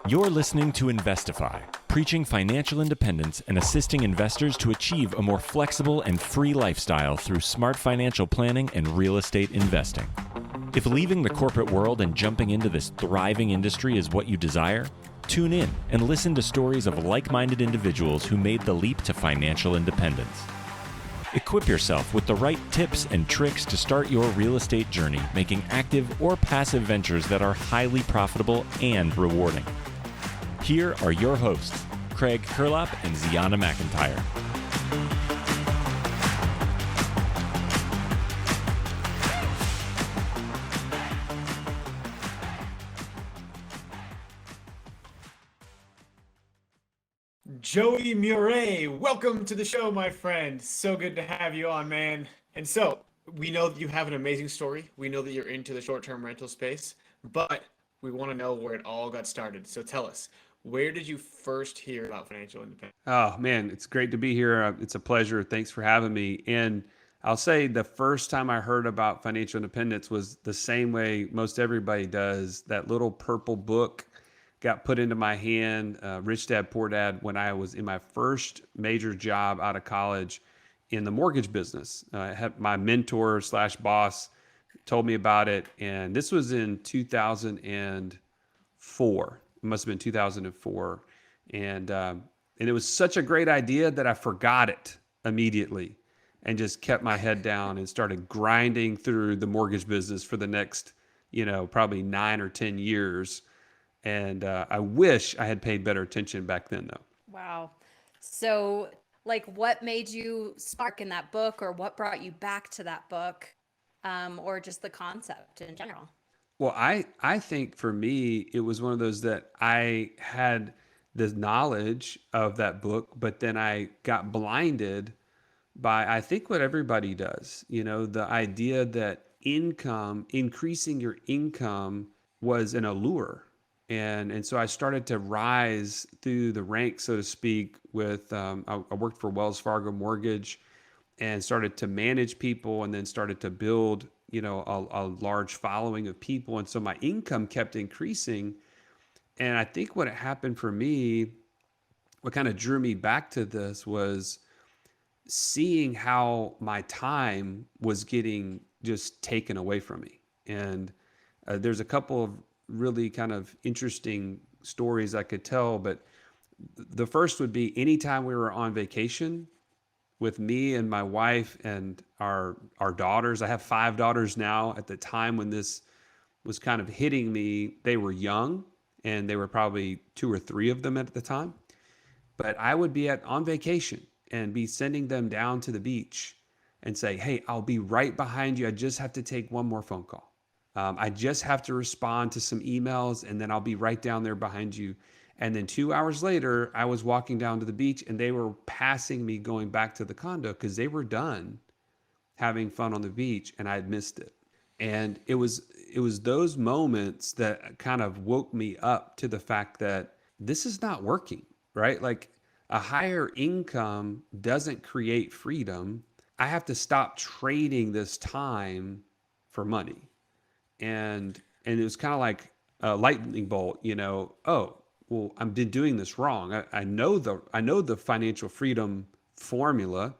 You're listening to Investify, preaching financial independence and assisting investors to achieve a more flexible and free lifestyle through smart financial planning and real estate investing. If leaving the corporate world and jumping into this thriving industry is what you desire, tune in and listen to stories of like-minded individuals who made the leap to financial independence. Equip yourself with the right tips and tricks to start your real estate journey, making active or passive ventures that are highly profitable and rewarding. Here are your hosts, Craig Curelop and Zeona McIntyre. Joey Mure, welcome to the show, my friend. So good to have you on, man. And so, we know that you have an amazing story. We know that you're into the short-term rental space, but we want to know where it all got started. So tell us, where did you first hear about financial independence? Oh, man, it's great to be here. It's a pleasure. Thanks for having me. And I'll say the first time I heard about financial independence was the same way most everybody does. That little purple book got put into my hand, Rich Dad, Poor Dad, when I was in my first major job out of college in the mortgage business. I had my mentor slash boss told me about it. And this was in 2004. It must have been 2004. And it was such a great idea that I forgot it immediately and just kept my head down and started grinding through the mortgage business for the next, probably 9 or 10 years. And I wish I had paid better attention back then, though. Wow. So, what made you spark in that book, or what brought you back to that book, or just the concept in general? Well, I think for me, it was one of those that I had the knowledge of that book, but then I got blinded by, I think, what everybody does, the idea that increasing your income was an allure. And so I started to rise through the ranks, so to speak, with, I worked for Wells Fargo Mortgage and started to manage people and then started to build, a large following of people. And so my income kept increasing. And I think what happened for me, what kind of drew me back to this was seeing how my time was getting just taken away from me. And there's a couple of really kind of interesting stories I could tell, but the first would be anytime we were on vacation with me and my wife and our daughters. I have 5 daughters now. At the time when this was kind of hitting me, they were young, and they were probably 2 or 3 of them at the time. But I would be on vacation and be sending them down to the beach and say, hey, I'll be right behind you. I just have to take one more phone call. I just have to respond to some emails, and then I'll be right down there behind you. And then 2 hours later, I was walking down to the beach, and they were passing me going back to the condo because they were done having fun on the beach, and I had missed it. And it was those moments that kind of woke me up to the fact that this is not working, right? Like, a higher income doesn't create freedom. I have to stop trading this time for money. And it was kind of like a lightning bolt, oh, well, I've been doing this wrong. I know the financial freedom formula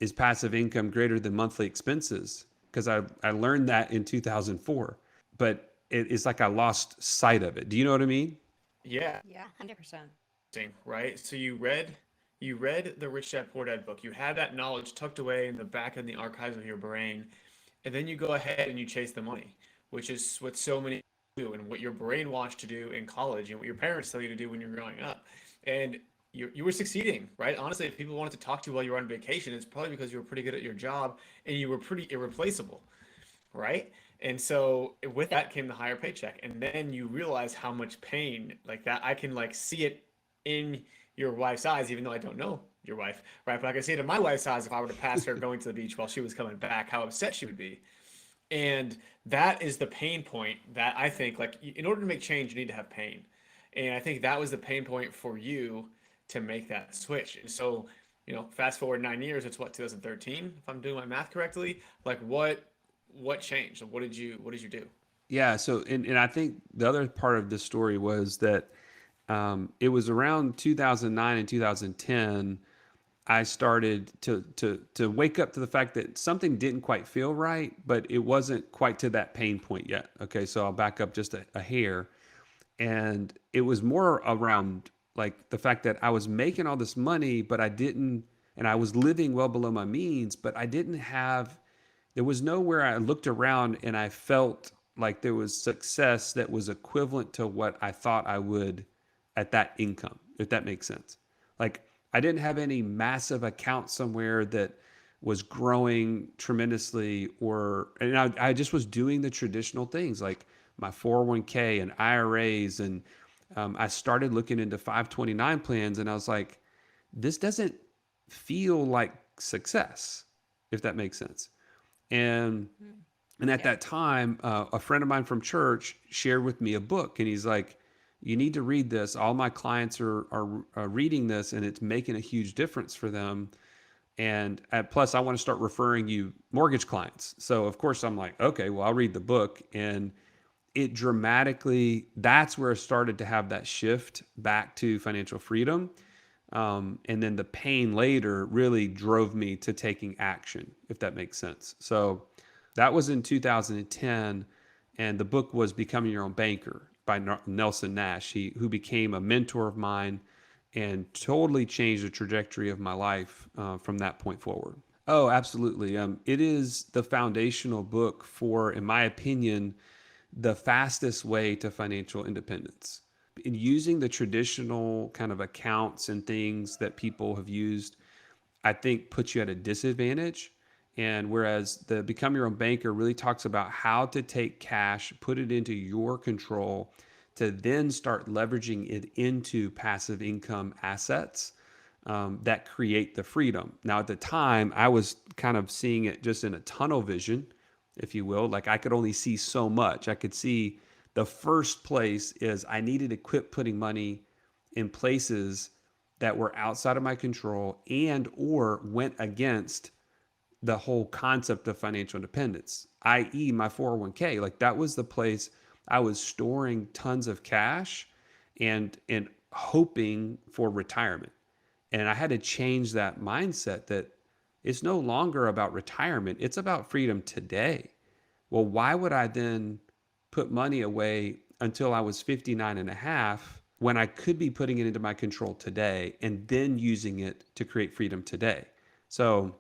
is passive income greater than monthly expenses, because I learned that in 2004, but it's like I lost sight of it. Do you know what I mean? Yeah. Yeah, 100%. Right? So you read the Rich Dad Poor Dad book. You had that knowledge tucked away in the back of the archives of your brain, and then you go ahead and you chase the money, which is what so many do, and what you're brainwashed to do in college, and what your parents tell you to do when you're growing up. And you were succeeding, right? Honestly, if people wanted to talk to you while you were on vacation, it's probably because you were pretty good at your job and you were pretty irreplaceable, right? And so with that came the higher paycheck. And then you realize how much pain, like that, I can see it in your wife's eyes, even though I don't know your wife, right? But I can see it in my wife's eyes if I were to pass her going to the beach while she was coming back, how upset she would be. And that is the pain point that I think, in order to make change, you need to have pain. And I think that was the pain point for you to make that switch. And so, fast forward 9 years, it's 2013, if I'm doing my math correctly. What changed? What did you do? Yeah. So, and I think the other part of this story was that It was around 2009 and 2010. I started to wake up to the fact that something didn't quite feel right, but it wasn't quite to that pain point yet. Okay, so I'll back up just a hair. And it was more around like the fact that I was making all this money, but I didn't, and I was living well below my means, but I didn't have, there was nowhere I looked around and I felt like there was success that was equivalent to what I thought I would at that income, if that makes sense. Like I didn't have any massive account somewhere that was growing tremendously, and I just was doing the traditional things like my 401k and IRAs. And I started looking into 529 plans and I was like, this doesn't feel like success, if that makes sense. And at that time, a friend of mine from church shared with me a book, and he's like, "You need to read this. All my clients are reading this, and it's making a huge difference for them. And plus, I want to start referring you mortgage clients." So of course, I'm like, "Okay, well, I'll read the book." And it dramatically, that's where I started to have that shift back to financial freedom. And then the pain later really drove me to taking action, if that makes sense. So that was in 2010. And the book was Becoming Your Own Banker by Nelson Nash, who became a mentor of mine and totally changed the trajectory of my life from that point forward. Oh, absolutely. It is the foundational book for, in my opinion, the fastest way to financial independence. In using the traditional kind of accounts and things that people have used, I think puts you at a disadvantage. And whereas the Become Your Own Banker really talks about how to take cash, put it into your control, to then start leveraging it into passive income assets that create the freedom. Now, at the time, I was kind of seeing it just in a tunnel vision, if you will. Like I could only see so much. I could see the first place is I needed to quit putting money in places that were outside of my control and or went against the whole concept of financial independence, i.e. my 401k. Like that was the place I was storing tons of cash and hoping for retirement. And I had to change that mindset that it's no longer about retirement. It's about freedom today. Well, why would I then put money away until I was 59 and a half when I could be putting it into my control today and then using it to create freedom today? So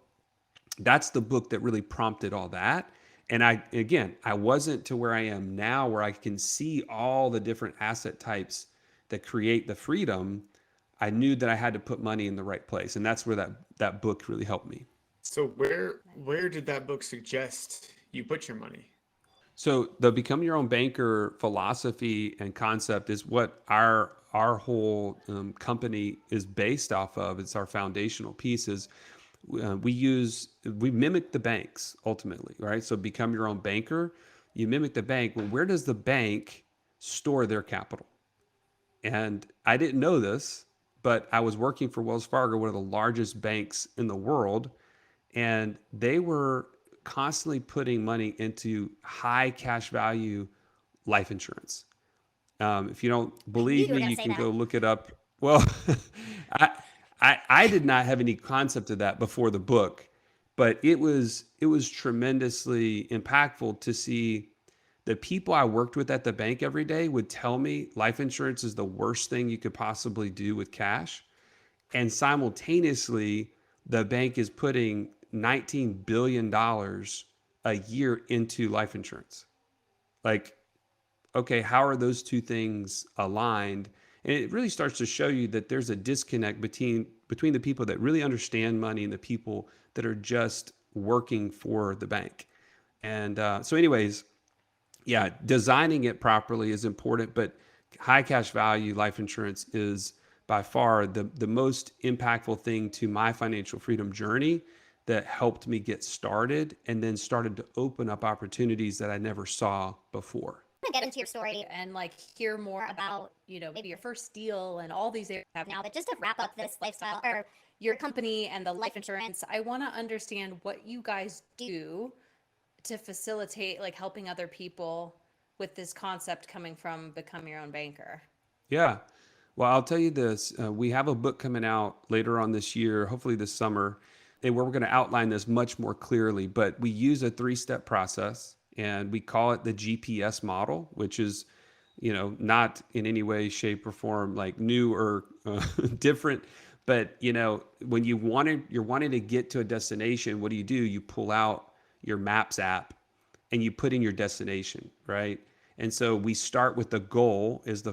that's the book that really prompted all that. And I wasn't to where I am now, where I can see all the different asset types that create the freedom. I knew that I had to put money in the right place. And that's where that book really helped me. So where did that book suggest you put your money? So the Become Your Own Banker philosophy and concept is what our whole company is based off of. It's our foundational pieces. We mimic the banks ultimately, right? So Become Your Own Banker, you mimic the bank. Well, where does the bank store their capital? And I didn't know this, but I was working for Wells Fargo, one of the largest banks in the world, and they were constantly putting money into high cash value life insurance. If you don't believe me, you can go look it up. Well, I did not have any concept of that before the book, but it was tremendously impactful to see the people I worked with at the bank every day would tell me life insurance is the worst thing you could possibly do with cash. And simultaneously, the bank is putting $19 billion a year into life insurance. Like, okay, how are those two things aligned? And it really starts to show you that there's a disconnect between the people that really understand money and the people that are just working for the bank. And so anyways, yeah, designing it properly is important, but high cash value life insurance is by far the most impactful thing to my financial freedom journey that helped me get started and then started to open up opportunities that I never saw before. Get into your story and like hear more about, maybe your first deal and all these areas have now. But just to wrap up this lifestyle or your company and the life insurance, I want to understand what you guys do to facilitate like helping other people with this concept coming from Become Your Own Banker. Yeah. Well, I'll tell you this. We have a book coming out later on this year, hopefully this summer, and where we're going to outline this much more clearly. But we use a 3-step process, and we call it the GPS model, which is, not in any way, shape, or form like new or different. But when you're wanting to get to a destination, what do? You pull out your Maps app and you put in your destination, right? And so we start with the goal is the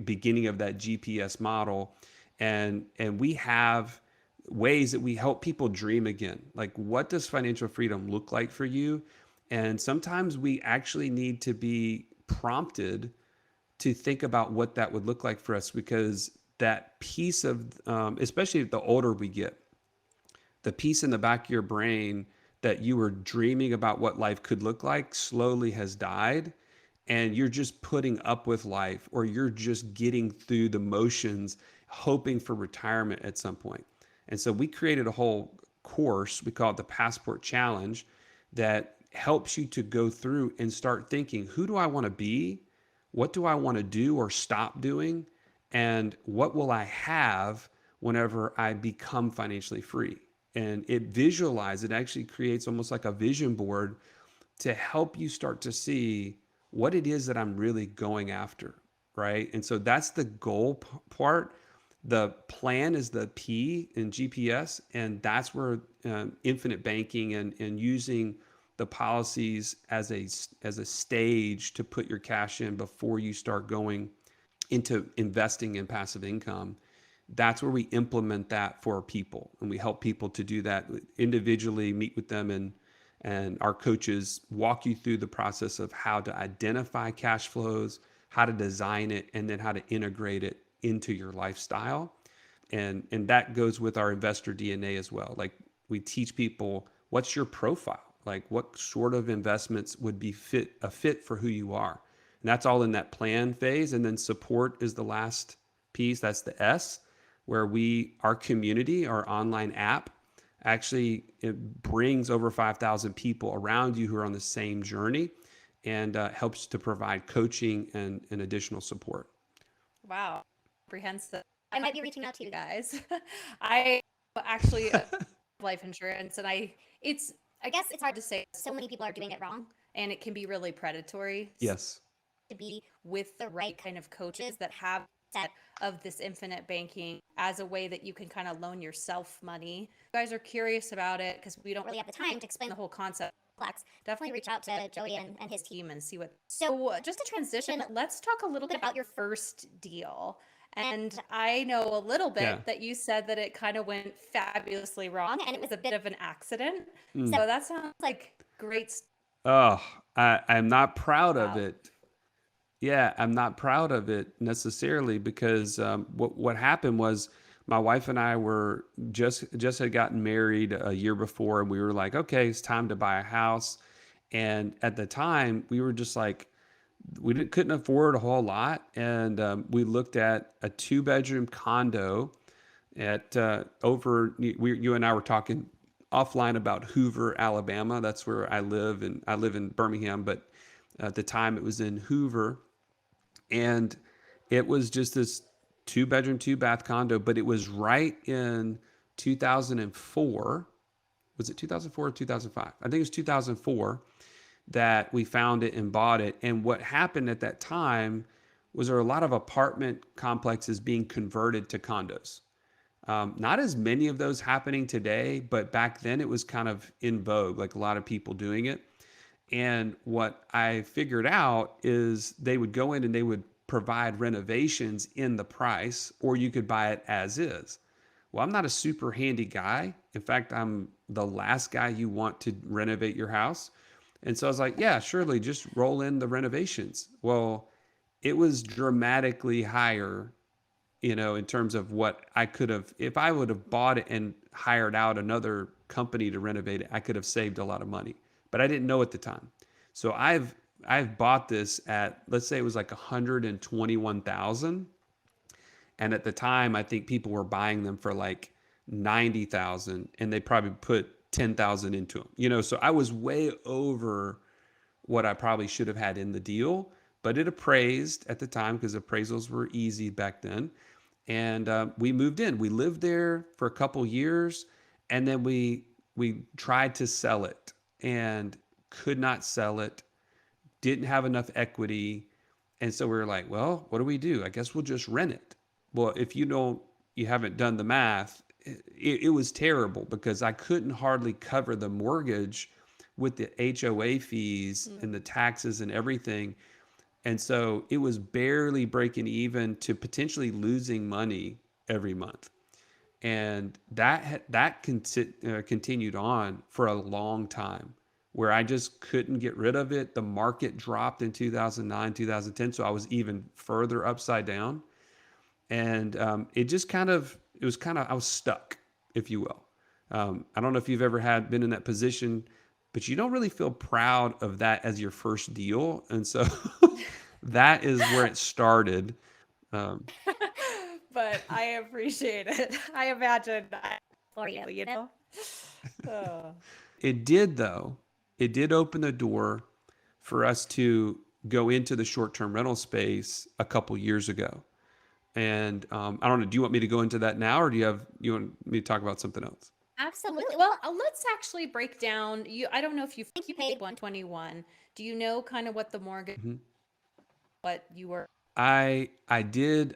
beginning of that GPS model. And we have ways that we help people dream again. Like, what does financial freedom look like for you? And sometimes we actually need to be prompted to think about what that would look like for us, because that piece of, especially the older we get, the piece in the back of your brain that you were dreaming about what life could look like slowly has died, and you're just putting up with life, or you're just getting through the motions, hoping for retirement at some point. And so we created a whole course, we call it the Passport Challenge, that helps you to go through and start thinking, who do I want to be? What do I want to do or stop doing? And what will I have whenever I become financially free? And it actually creates almost like a vision board to help you start to see what it is that I'm really going after, right? And so that's the goal part. The plan is the P in GPS, and that's where infinite banking and using the policies as a stage to put your cash in before you start going into investing in passive income. That's where we implement that for people, and we help people to do that individually, meet with them, and our coaches walk you through the process of how to identify cash flows, how to design it, and then how to integrate it into your lifestyle. And that goes with our investor DNA as well. Like, we teach people, what's your profile? Like, what sort of investments would be a fit for who you are? And that's all in that plan phase. And then support is the last piece. That's the S, where our community, our online app, actually it brings over 5,000 people around you who are on the same journey, and helps to provide coaching and additional support. Wow, comprehensive. I might be reaching out to you guys. I actually life insurance, and I guess it's hard to say. So many people are doing it wrong, and it can be really predatory. Yes. To be with the right kind of coaches that have set of this infinite banking as a way that you can kind of loan yourself money. You guys are curious about it because we don't really have the time to explain the whole concept. Definitely reach out to Joey and his team and see what. So just to transition, let's talk a little bit about your first deal. And I know a little bit that you said that it kind of went fabulously wrong and it was a bit of an accident. So that sounds like great. Oh, I'm not proud of it. Yeah, I'm not proud of it necessarily, because what happened was my wife and I were just had gotten married a year before, and we were like, okay, it's time to buy a house. And at the time, we were just like, couldn't afford a whole lot, and we looked at a 2-bedroom condo at you and I were talking offline about Hoover, Alabama. That's where I live, and I live in Birmingham, but at the time it was in Hoover, and it was just this 2-bedroom, 2-bath condo, but it was right in 2004. Was it 2004 or 2005? I think it was 2004 that we found it and bought it. And what happened at that time was there were a lot of apartment complexes being converted to condos. Not as many of those happening today, but back then it was kind of in vogue, like a lot of people doing it. And what I figured out is they would go in and they would provide renovations in the price, or you could buy it as is. Well, I'm not a super handy guy. In fact, I'm the last guy you want to renovate your house. And so I was like, yeah, surely just roll in the renovations. Well, it was dramatically higher, in terms of what I could have, if I would have bought it and hired out another company to renovate it, I could have saved a lot of money, but I didn't know at the time. So I've bought this at, let's say it was like 121,000. And at the time, I think people were buying them for like 90,000, and they probably put 10,000 into them, so I was way over what I probably should have had in the deal, but it appraised at the time because appraisals were easy back then. And we moved in. We lived there for a couple years, and then we tried to sell it and could not sell it. Didn't have enough equity, and so we were like, well, what do we do? I guess we'll just rent it. Well, if you haven't done the math, it was terrible because I couldn't hardly cover the mortgage with the HOA fees and the taxes and everything. And so it was barely breaking even to potentially losing money every month. And continued on for a long time where I just couldn't get rid of it. The market dropped in 2009, 2010. So I was even further upside down. And I was stuck, if you will. I don't know if you've ever been in that position, but you don't really feel proud of that as your first deal. And so that is where it started. But I appreciate it. I imagine for you, you know? Oh. It did, though. It did open the door for us to go into the short-term rental space a couple years ago. And I don't know, do you want me to go into that now, or you want me to talk about something else? Absolutely. Well, let's actually break down. I don't know if you think you paid 121. Do you know kind of what the mortgage, what you were? I did.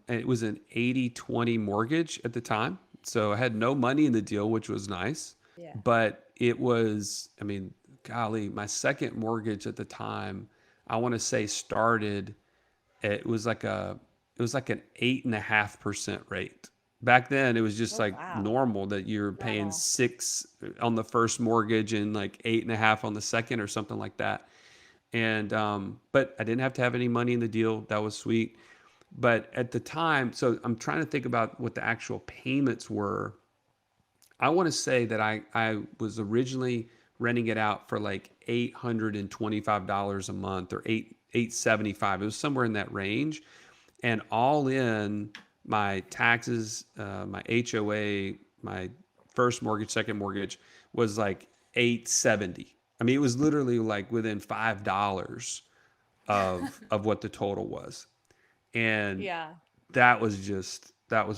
It was an 80-20 mortgage at the time. So I had no money in the deal, which was nice. Yeah. But it was, I mean, golly, my second mortgage at the time, I want to say started, it was like an 8.5% rate. Back then, it was just wow. normal that you're paying Wow. 6 on the first mortgage and like 8.5 on the second or something like that. And but I didn't have to have any money in the deal. That was sweet. But at the time, so I'm trying to think about what the actual payments were. I want to say that I was originally renting it out for like $825 a month or $875. It was somewhere in that range. And all in, my taxes, my HOA, my first mortgage, second mortgage was like $870. I mean, it was literally like within $5 of what the total was. And Yeah. that was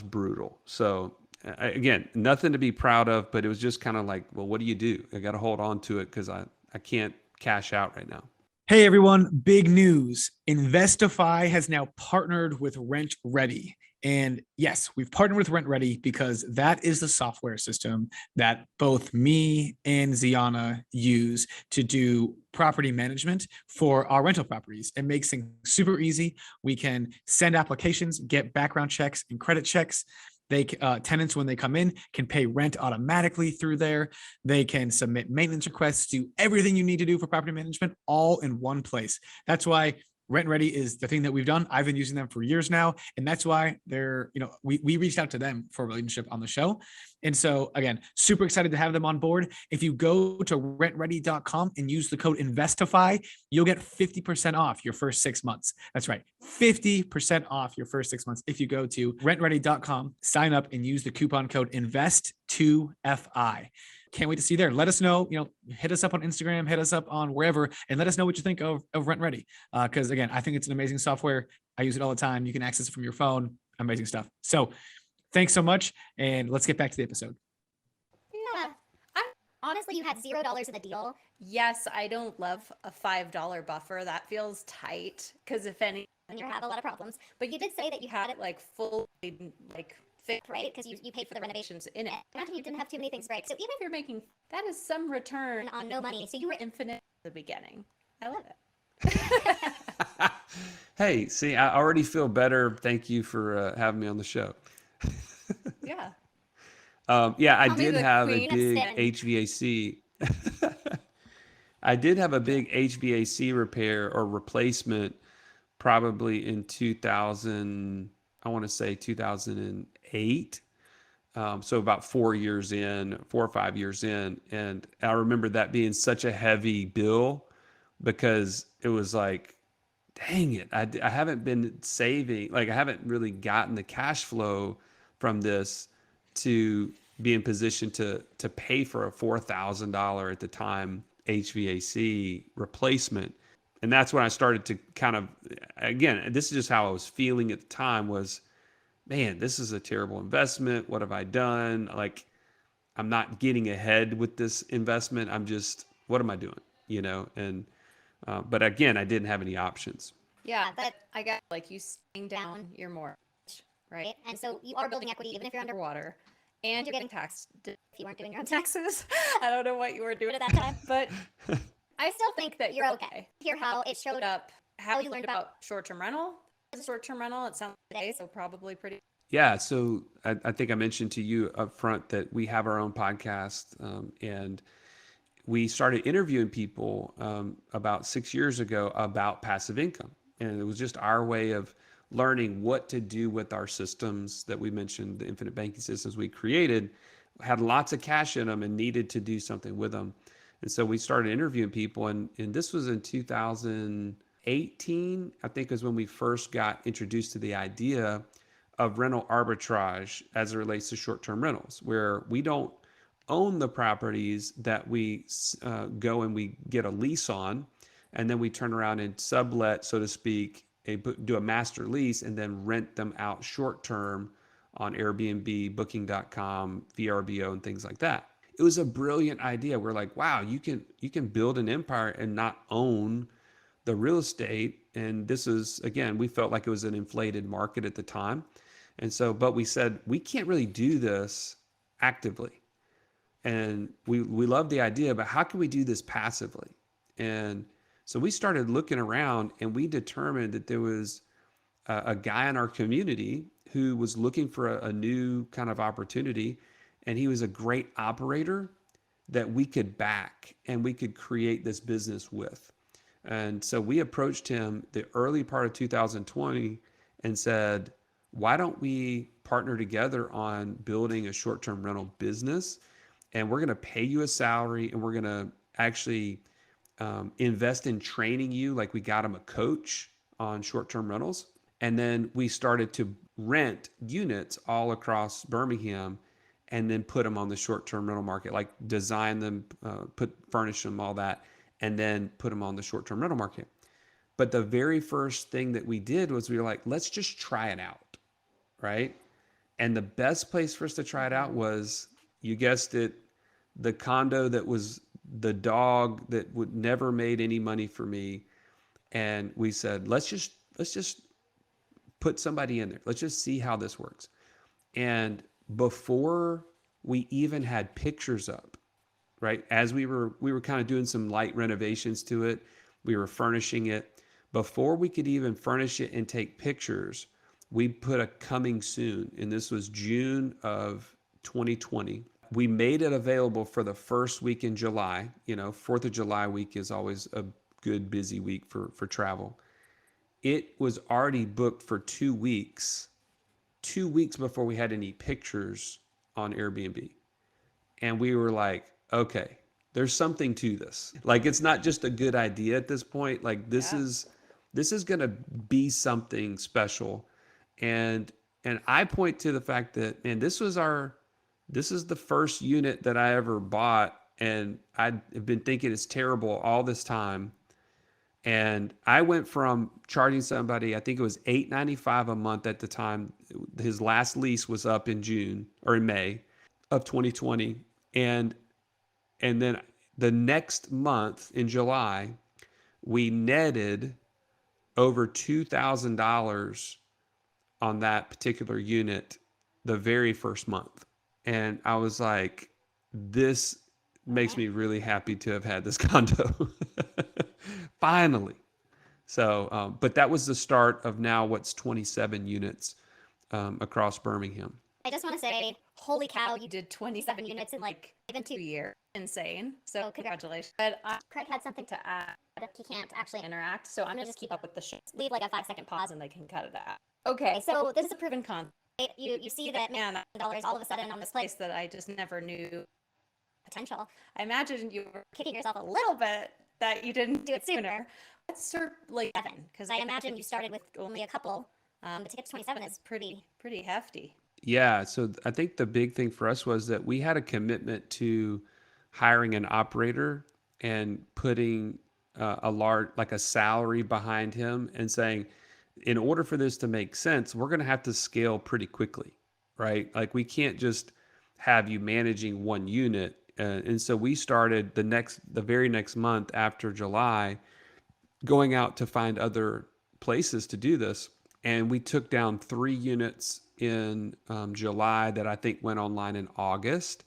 brutal. So again, nothing to be proud of, but it was just kind of like, well, what do you do? I got to hold on to it because I can't cash out right now. Hey everyone, big news. Investify has now partnered with Rent Ready. And yes, we've partnered with Rent Ready because that is the software system that both me and Zeona use to do property management for our rental properties. It makes things super easy. We can send applications, get background checks and credit checks. Tenants, when they come in, can pay rent automatically through there. They can submit maintenance requests, do everything you need to do for property management all in one place. That's why Rent Ready is the thing that we've done. I've been using them for years now. And that's why we reached out to them for a relationship on the show. And so again, super excited to have them on board. If you go to rentready.com and use the code Investify, you'll get 50% off your first 6 months. That's right. 50% off your first 6 months. If you go to rentready.com, sign up and use the coupon code INVEST2FI. Can't wait to see you there. Let us know, hit us up on Instagram, hit us up on wherever, and let us know what you think of Rent Ready. Because again, I think it's an amazing software. I use it all the time. You can access it from your phone. Amazing stuff. So thanks so much. And let's get back to the episode. Yeah. Honestly, you had $0 in the deal. Yes, I don't love a $5 buffer. That feels tight because if any, And you have a lot of problems. but you did say that you had it like fully like fixed, Right? Because you paid for the renovations. in it. Imagine you didn't have too many things break. So Even if you're making, that is some return on no money. So you were infinite at the beginning. I love it. Hey, see, I already feel better. Thank you for having me on the show. Yeah. Yeah, I Call me did the have a queen of big spin. HVAC. I did have a big HVAC repair or replacement probably in 2000, I want to say 2008. So about 4 or 5 years in. And I remember that being such a heavy bill because it was like, dang it, I haven't been saving, like I haven't really gotten the cash flow from this to be in position to pay for a $4,000 at the time HVAC replacement. And that's when I started to kind of, again, this is just how I was feeling at the time, was man, this is a terrible investment. What have I done? Like, I'm not getting ahead with this investment. I'm just, what am I doing? You know, and, but again, I didn't have any options. Yeah, but I got like you staying down your mortgage, right? And so you are building equity even if you're Underwater, and you're getting taxed. if you weren't doing your own taxes I don't know what you were doing at that time. but I still think that You're okay. Hear how it showed up. how you learned about short-term rental. Short-term rental, it sounds like so probably pretty. Yeah. So I think I mentioned to you up front that we have our own podcast, and we started interviewing people about 6 years ago about passive income. And it was just our way of learning what to do with our systems that we mentioned, the infinite banking systems we created, had lots of cash in them and needed to do something with them. And so we started interviewing people. And this was in 2018, I think, is when we first got introduced to the idea of rental arbitrage as it relates to short-term rentals, where we don't own the properties that we go and we get a lease on, and then we turn around and sublet, so to speak, do a master lease and then rent them out short-term on Airbnb, Booking.com, VRBO, and things like that. It was a brilliant idea. We're like, wow, you can build an empire and not own the real estate. And this is, again, we felt like it was an inflated market at the time. And so, but we said, we can't really do this actively. And we love the idea, but how can we do this passively? And so we started looking around, and we determined that there was a guy in our community who was looking for a new kind of opportunity. And he was a great operator that we could back and we could create this business with. And so we approached him the early part of 2020 and said, why don't we partner together on building a short-term rental business? And we're going to pay you a salary, and we're going to actually invest in training you. Like, we got him a coach on short-term rentals. And then we started to rent units all across Birmingham and then put them on the short-term rental market, like design them, furnish them, all that, and then put them on the short-term rental market. But the very first thing that we did was we were like, let's just try it out, right? And the best place for us to try it out was, you guessed it, the condo that was the dog that would never made any money for me. And we said, let's just put somebody in there. Let's just see how this works. And before we even had pictures up, right? As we were kind of doing some light renovations to it, we were furnishing it. Before we could even furnish it and take pictures, we put a coming soon. And this was June of 2020. We made it available for the first week in July. 4th of July week is always a good busy week for travel. It was already booked for 2 weeks before we had any pictures on Airbnb. And we were like, okay, there's something to this. Like, it's not just a good idea at this point. Like, this is going to be something special. And I point to the fact that, man, this is the first unit that I ever bought, and I've been thinking it's terrible all this time. And I went from charging somebody, I think it was $8.95 a month at the time. His last lease was up in May of 2020. And then the next month in July, we netted over $2,000 on that particular unit the very first month. And I was like, this makes me really happy to have had this condo. Finally. So, but that was the start of now what's 27 units across Birmingham. I just want to say, holy cow, you You did 27 units in like even 2 2 years. Insane. So So congratulations. But Craig had something to add he can't actually interact. So I'm gonna just keep up with the show leave like a 5-second pause. and they can cut it out. Okay, So so this is a proven concept. You see that Man, dollars all of a sudden on this place place that I just never knew. potential. I imagine you were Kicking yourself a little little bit that you didn't do it sooner. Let's start like 7, because I imagine you started with only a couple. But to get to 27 is pretty hefty. Yeah. So I think the big thing for us was that we had a commitment to hiring an operator and putting a large, like a salary behind him, and saying, in order for this to make sense, we're going to have to scale pretty quickly, right? Like we can't just have you managing one unit. And so we started the very next month after July, going out to find other places to do this. And we took down 3 units in July that I think went online in August.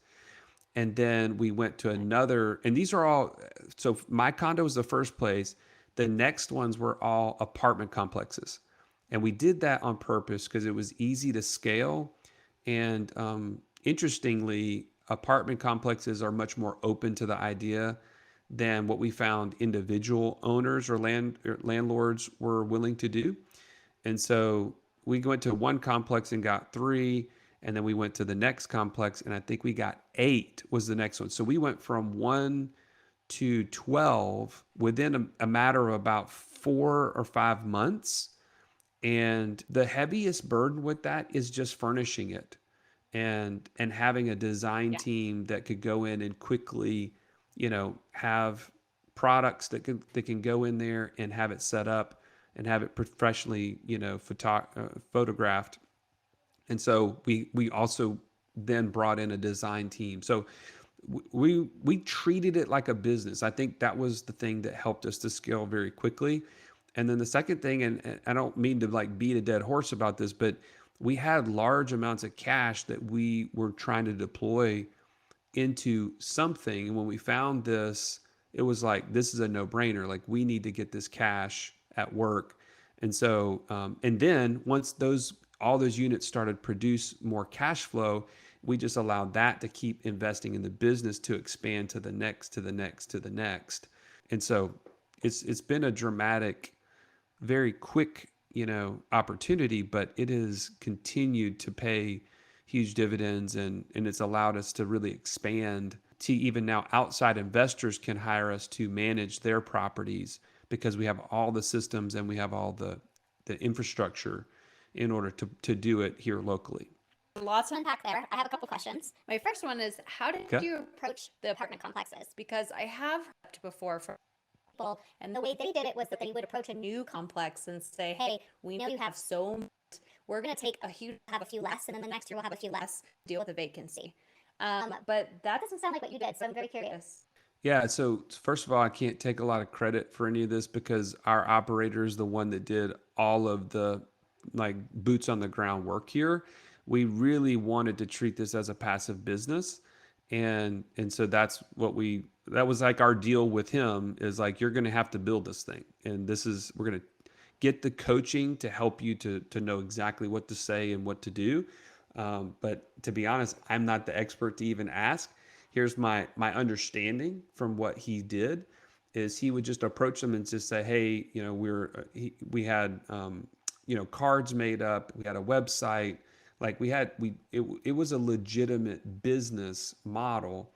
And then we went to another, and these are all, so my condo was the first place. The next ones were all apartment complexes. And we did that on purpose because it was easy to scale. And interestingly, apartment complexes are much more open to the idea than what we found individual owners or landlords were willing to do. And so we went to one complex and got 3, and then we went to the next complex, and I think we got 8 was the next one. So we went from 1 to 12 within a matter of about 4 or 5 months. And the heaviest burden with that is just furnishing it and having a design team that could go in and quickly, have products that can go in there and have it set up and have it professionally, photographed. And so we also then brought in a design team. So we treated it like a business. I think that was the thing that helped us to scale very quickly. And then the second thing, and I don't mean to like beat a dead horse about this, but we had large amounts of cash that we were trying to deploy into something. And when we found this, it was like, this is a no-brainer. Like we need to get this cash at work. And so, and then once all those units started produce more cash flow, we just allowed that to keep investing in the business to expand to the next, to the next, to the next. And so it's been a dramatic, very quick, opportunity, but it has continued to pay huge dividends, and it's allowed us to really expand to even now outside investors can hire us to manage their properties because we have all the systems and we have all the infrastructure in order to do it here locally. Lots to unpack there. I have a couple questions. My first one is, how did you approach the apartment complexes? Because I have heard before from people, and the way they did it was that they would approach a new complex and say, hey, we know you have so much. We're going to have a few less, and then the next year we'll have a few less, deal with the vacancy. But that doesn't sound like what you did, so I'm very curious. Yeah, so first of all, I can't take a lot of credit for any of this because our operator is the one that did all of the like boots on the ground work here. We really wanted to treat this as a passive business. And so that was like our deal with him is like, you're going to have to build this thing. And we're going to get the coaching to help you to know exactly what to say and what to do. But to be honest, I'm not the expert to even ask. Here's my understanding from what he did is he would just approach them and just say, hey, we had, cards made up. We had a website. Like it was a legitimate business model,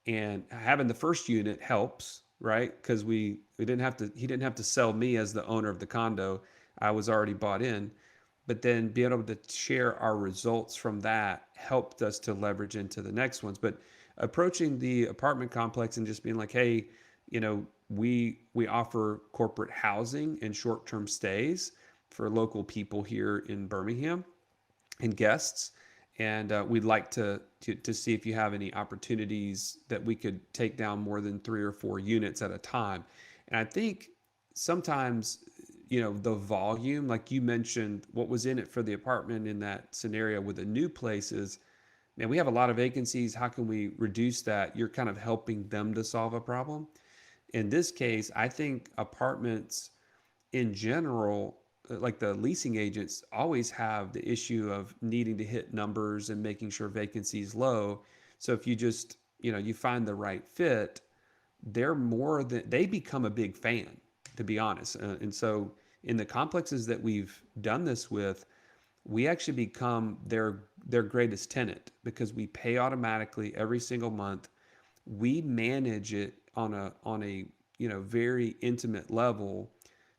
and having the first unit helps, right? Because he didn't have to sell me as the owner of the condo. I was already bought in, but then being able to share our results from that helped us to leverage into the next ones. But approaching the apartment complex and just being like, hey, we offer corporate housing and short-term stays for local people here in Birmingham and guests. And we'd like to see if you have any opportunities that we could take down more than 3 or 4 units at a time. And I think sometimes, the volume, like you mentioned, what was in it for the apartment in that scenario with the new places, man, we have a lot of vacancies. How can we reduce that? You're kind of helping them to solve a problem. In this case, I think apartments in general, like the leasing agents always have the issue of needing to hit numbers and making sure vacancy is low. So if you just, you find the right fit, they become a big fan, to be honest. And so in the complexes that we've done this with, we actually become their greatest tenant because we pay automatically every single month. We manage it on a very intimate level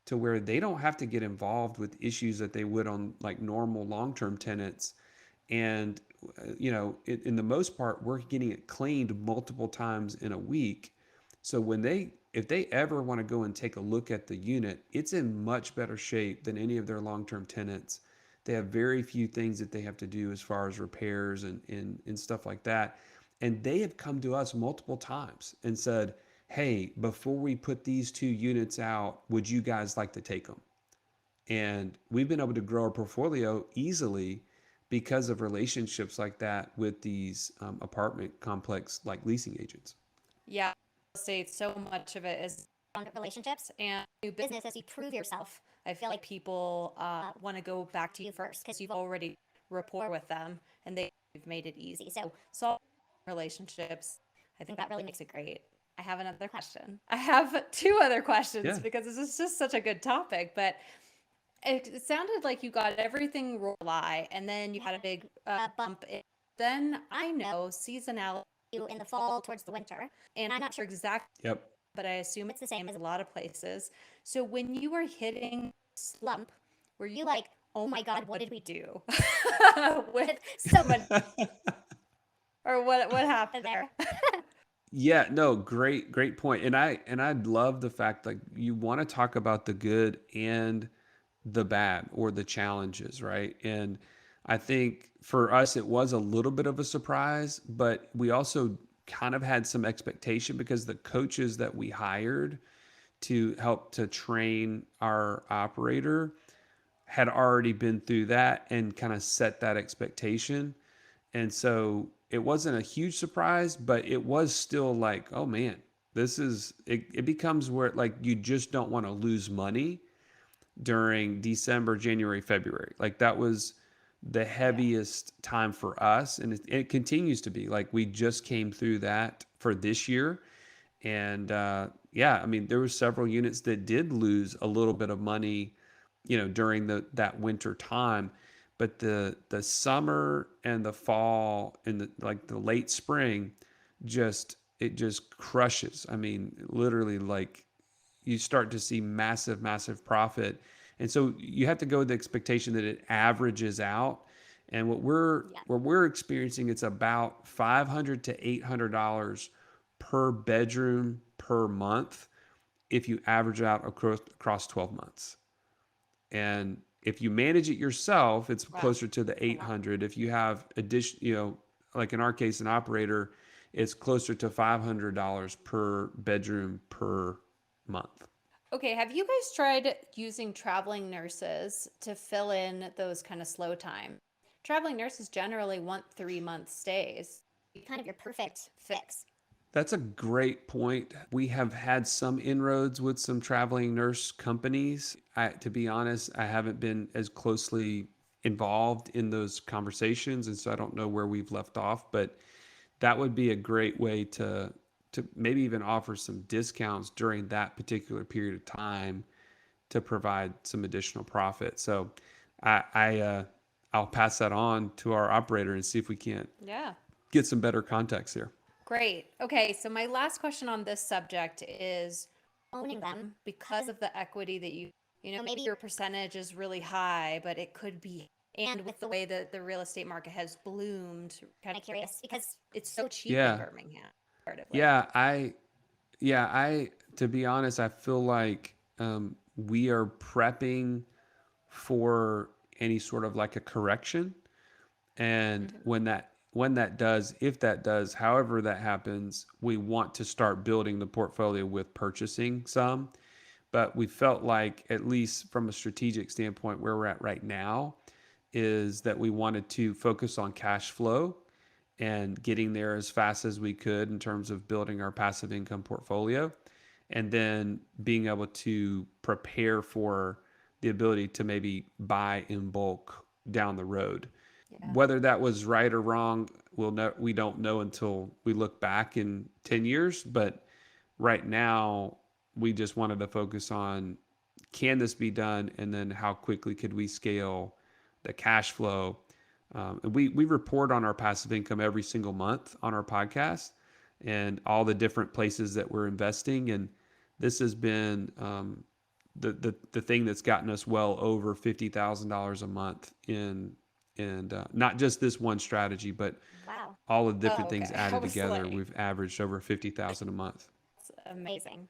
to where they don't have to get involved with issues that they would on like normal long-term tenants. And, in the most part, we're getting it cleaned multiple times in a week. So if they ever want to go and take a look at the unit, it's in much better shape than any of their long-term tenants. They have very few things that they have to do as far as repairs and stuff like that. And they have come to us multiple times and said, hey, before we put these 2 units out, would you guys like to take them? And we've been able to grow our portfolio easily because of relationships like that with these apartment complex like leasing agents. Yeah, real estate, so much of it is On relationships, and new business. business as you prove yourself. I feel like people want to go back to you first because you've already rapport with them and they've made it easy. So solve relationships. I think that really makes it great. I have another question. I have 2 other questions Yeah. because this is just such a good topic, but it sounded like you got everything July and then you had a big bump. Then I know seasonality You in the fall towards the winter. and I'm not sure exactly, Yep. but I assume it's the same as a lot of places. So when you were hitting slump, were you like, oh my God, what did we do? With so much, or what happened there? Yeah, no, great point. And I love the fact like you want to talk about the good and the bad or the challenges, right? And I think for us it was a little bit of a surprise, but we also kind of had some expectation because the coaches that we hired to help to train our operator had already been through that and kind of set that expectation. And so it wasn't a huge surprise, but it was still like, oh man, it becomes where like you just don't want to lose money during December, January, February. Like that was the heaviest time for us. And it continues to be like, we just came through that for this year. And yeah, I mean, there were several units that did lose a little bit of money, during that winter time. But the summer and the fall and the late spring, it just crushes. I mean, literally, like you start to see massive profit. And so you have to go with the expectation that it averages out. And what we're experiencing, it's about $500 to $800 per bedroom per month if you average out across 12 months. And if you manage it yourself, it's closer to the 800. If you have like in our case, an operator, it's closer to $500 per bedroom per month. Okay, have you guys tried using traveling nurses to fill in those kind of slow time? Traveling nurses generally want 3-month stays. Kind of your perfect fix. That's a great point. We have had some inroads with some traveling nurse companies. To be honest, I haven't been as closely involved in those conversations, and so I don't know where we've left off, but that would be a great way to maybe even offer some discounts during that particular period of time to provide some additional profit. So I'll pass that on to our operator and see if we can't get some better context here. Great. Okay, so my last question on this subject is Owning them. because of the equity that maybe your percentage is really high, but it could be. And with the way that the real estate market has bloomed, Kind of curious because it's so cheap Yeah. in Birmingham. I to be honest, I feel like we are prepping for any sort of like a correction. And if that does, however that happens, we want to start building the portfolio with purchasing some. But we felt like, at least from a strategic standpoint, where we're at right now is that we wanted to focus on cash flow and getting there as fast as we could in terms of building our passive income portfolio, and then being able to prepare for the ability to maybe buy in bulk down the road. Yeah. Whether that was right or wrong, we don't know until we look back in 10 years. But right now, we just wanted to focus on, can this be done? And then how quickly could we scale the cash flow? And we report on our passive income every single month on our podcast and all the different places that we're investing. And this has been the thing that's gotten us well over $50,000 a month in not just this one strategy, but all the different things added together. We've averaged over $50,000 a month. Amazing.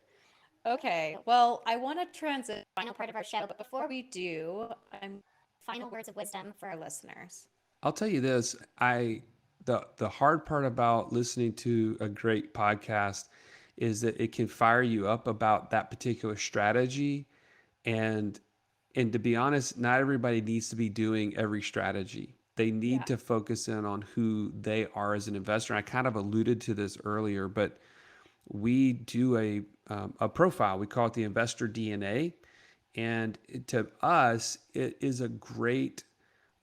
Okay, well, I want to transition Final part of our show, but before we do, I'm final words of wisdom for our listeners. I'll tell you this, the hard part about listening to a great podcast is that it can fire you up about that particular strategy, and to be honest, not everybody needs to be doing every strategy. They need to focus in on who they are as an investor. I kind of alluded to this earlier, but we do a profile. We call it the investor DNA. And to us, it is a great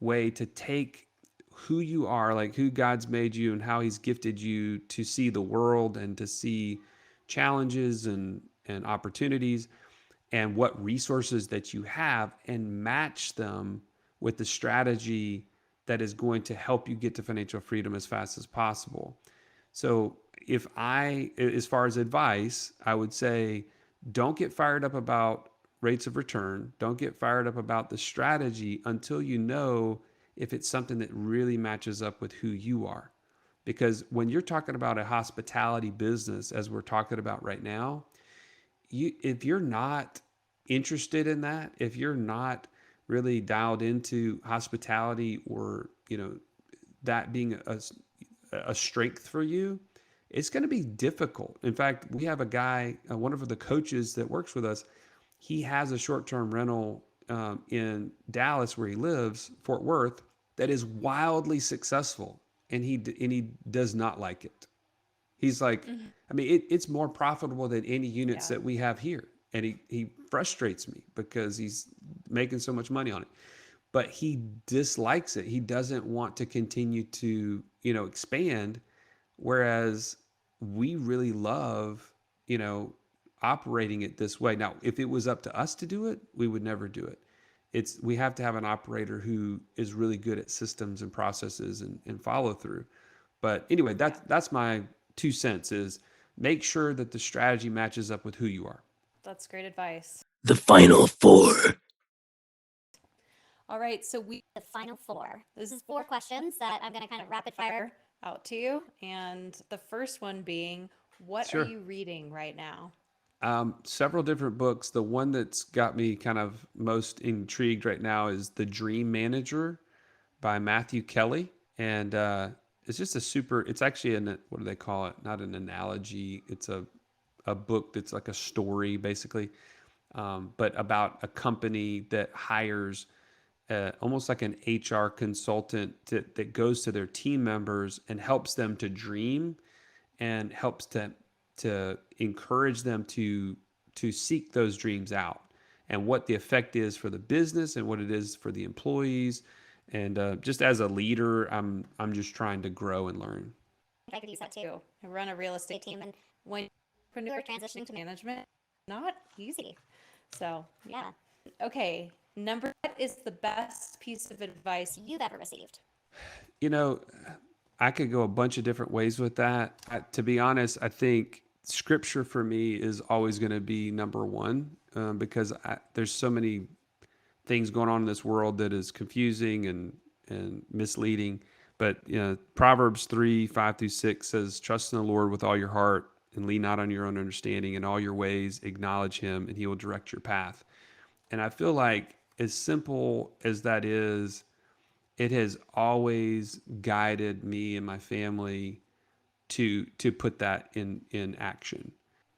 way to take who you are, like who God's made you and how he's gifted you to see the world and to see challenges and opportunities and what resources that you have, and match them with the strategy that is going to help you get to financial freedom as fast as possible. So as far as advice, I would say, don't get fired up about rates of return. Don't get fired up about the strategy until you know if it's something that really matches up with who you are. Because when you're talking about a hospitality business, as we're talking about right now, if you're not interested in that, if you're not really dialed into hospitality, or that being a strength for you, it's going to be difficult. In fact, we have a guy, one of the coaches that works with us, he has a short-term rental in Dallas where he lives, Fort Worth, that is wildly successful, and he does not like it. He's like, I mean, it's more profitable than any units that we have here, and he frustrates me because he's making so much money on it. But he dislikes it. He doesn't want to continue to expand, whereas we really love operating it this way. Now, if it was up to us to do it, we would never do it. We have to have an operator who is really good at systems and processes and follow through. But anyway, that's my 2 cents, is make sure that the strategy matches up with who you are. That's great advice. The final four. All right, so the final four. This is 4 questions that I'm going to kind of rapid fire out to you, and the first one being, what Sure. are you reading right now? Several different books. The one that's got me kind of most intrigued right now is The Dream Manager by Matthew Kelly. And it's just it's actually what do they call it? Not an analogy. It's a book that's like a story, basically, but about a company that hires almost like an HR consultant that goes to their team members and helps them to dream, and helps to encourage them to seek those dreams out, and what the effect is for the business and what it is for the employees. And just as a leader, I'm just trying to grow and learn. I could use that too. I run a real estate team, and when you're transitioning to management, not easy. So Yeah. Okay, what is the best piece of advice You've ever received? I could go a bunch of different ways with that. To be honest, I think scripture for me is always going to be number one, because there's so many things going on in this world that is confusing and misleading. But Proverbs 3:5-6 says, "Trust in the Lord with all your heart and lean not on your own understanding. In all your ways acknowledge him, and he will direct your path." And I feel like, as simple as that is, it has always guided me and my family to put that in action.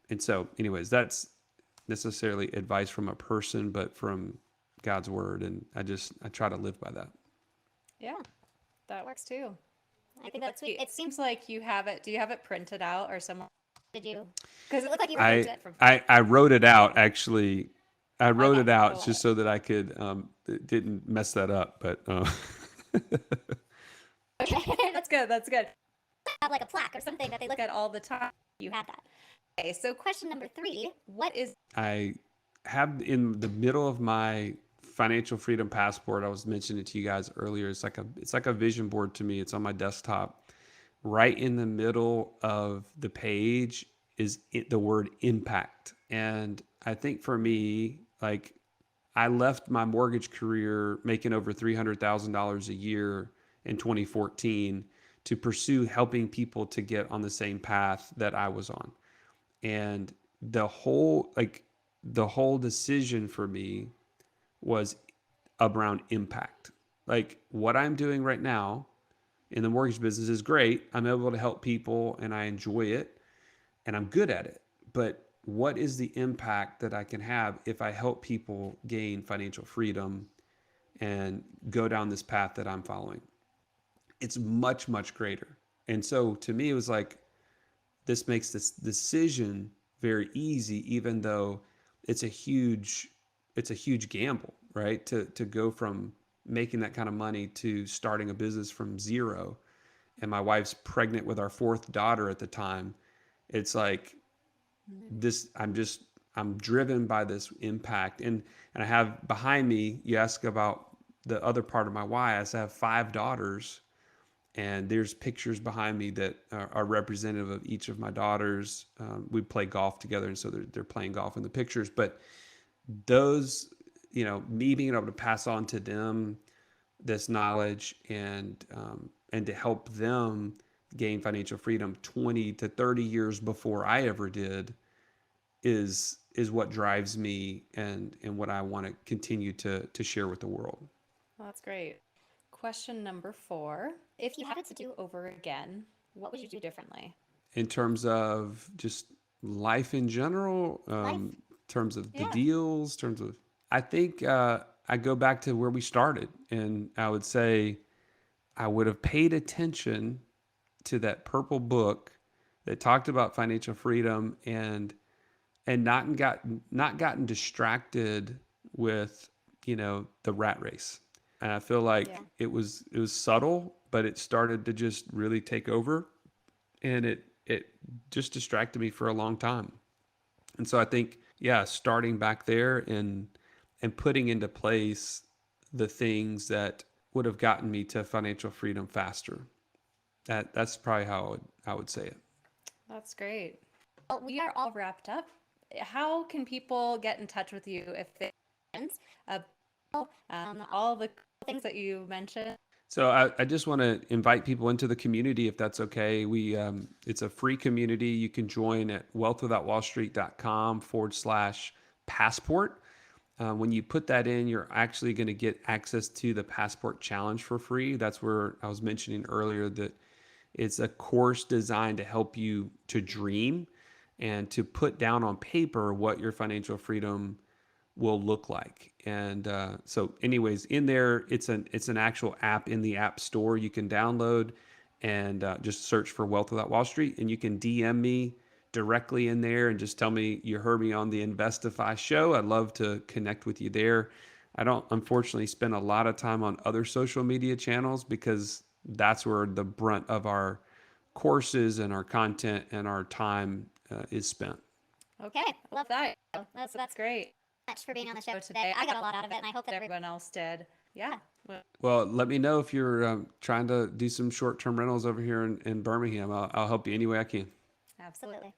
And so, anyways, that's necessarily advice from a person, but from God's word, and I try to live by that. Yeah, that works too. I think that's sweet. It seems like you have it. Do you have it printed out or somewhere? Did you? Because it looked like you I printed it from. I wrote it out, actually. I wrote it out Cool. just so that I could didn't mess that up, but Okay. That's good. That's good. Have like a plaque or something that they look Look at all the time. You have that. Okay, so Question number 3. what is I have in the middle of my financial freedom passport, I was mentioning it to you guys earlier, it's like a vision board to me. It's on my desktop. Right in the middle of the page is the word impact. And I think for me, like, I left my mortgage career making over $300,000 a year in 2014 to pursue helping people to get on the same path that I was on. And the whole decision for me was around impact. Like what I'm doing right now in the mortgage business is great. I'm able to help people and I enjoy it and I'm good at it. But what is the impact that I can have if I help people gain financial freedom and go down this path that I'm following? It's much, much greater. And so to me, it was like, this makes this decision very easy, even though it's a huge gamble, right? To go from making that kind of money to starting a business from zero. And my wife's pregnant with our fourth daughter at the time. It's like this, I'm driven by this impact. And I have behind me, you ask about the other part of my why, I have 5 daughters. And there's pictures behind me that are representative of each of my daughters. We play golf together, and so they're playing golf in the pictures. But those, me being able to pass on to them this knowledge and to help them gain financial freedom 20 to 30 years before I ever did is what drives me and what I want to continue to share with the world. Well, that's great. Question number 4. If you had it to do over again, what would you do differently? In terms of just life in general, in terms of the deals, I think I go back to where we started, and I would say I would have paid attention to that purple book that talked about financial freedom and not gotten distracted with, the rat race. And I feel like it was subtle, but it started to just really take over, and it just distracted me for a long time. And so I think, starting back there and putting into place the things that would have gotten me to financial freedom faster. That's probably how I would say it. That's great. Well, we are all wrapped up. How can people get in touch with you if they all the things that you mentioned? So I just want to invite people into the community, if that's okay. It's a free community. You can join at wealthwithoutwallstreet.com/passport. When you put that in, you're actually going to get access to the Passport Challenge for free. That's where I was mentioning earlier that it's a course designed to help you to dream and to put down on paper what your financial freedom will look like. And so anyways, in there, it's an actual app in the App Store you can download and just search for Wealth Without Wall Street. And you can DM me directly in there and just tell me you heard me on the Investify show. I'd love to connect with you there. I don't unfortunately spend a lot of time on other social media channels because that's where the brunt of our courses and our content and our time is spent. Okay, I love that. That's great. Much for being on the show today. I got a lot out of it, and I hope that Everyone else did. Yeah. Well, let me know if you're trying to do some short-term rentals over here in Birmingham. I'll help you any way I can. Absolutely.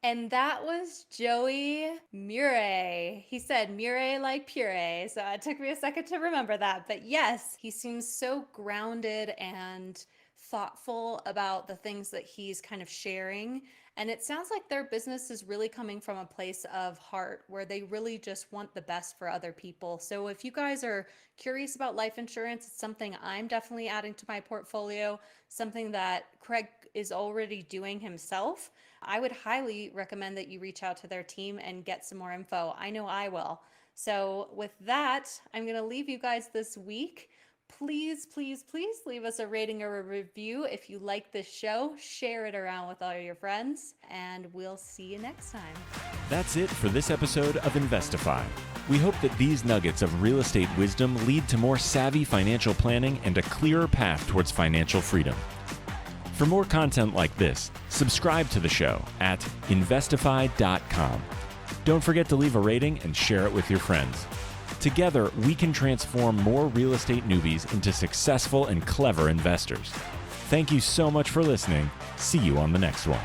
And that was Joey Mure. He said Mure like puree. So it took me a second to remember that. But yes, he seems so grounded and thoughtful about the things that he's kind of sharing. And it sounds like their business is really coming from a place of heart where they really just want the best for other people. So if you guys are curious about life insurance, it's something I'm definitely adding to my portfolio, something that Craig is already doing himself. I would highly recommend that you reach out to their team and get some more info. I know I will. So with that, I'm going to leave you guys this week. Please, please, please leave us a rating or a review if you like this show. Share it around with all your friends, and we'll see you next time. That's it for this episode of Investify. We hope that these nuggets of real estate wisdom lead to more savvy financial planning and a clearer path towards financial freedom. For more content like this, subscribe to the show at investify.com. Don't forget to leave a rating and share it with your friends. Together, we can transform more real estate newbies into successful and clever investors. Thank you so much for listening. See you on the next one.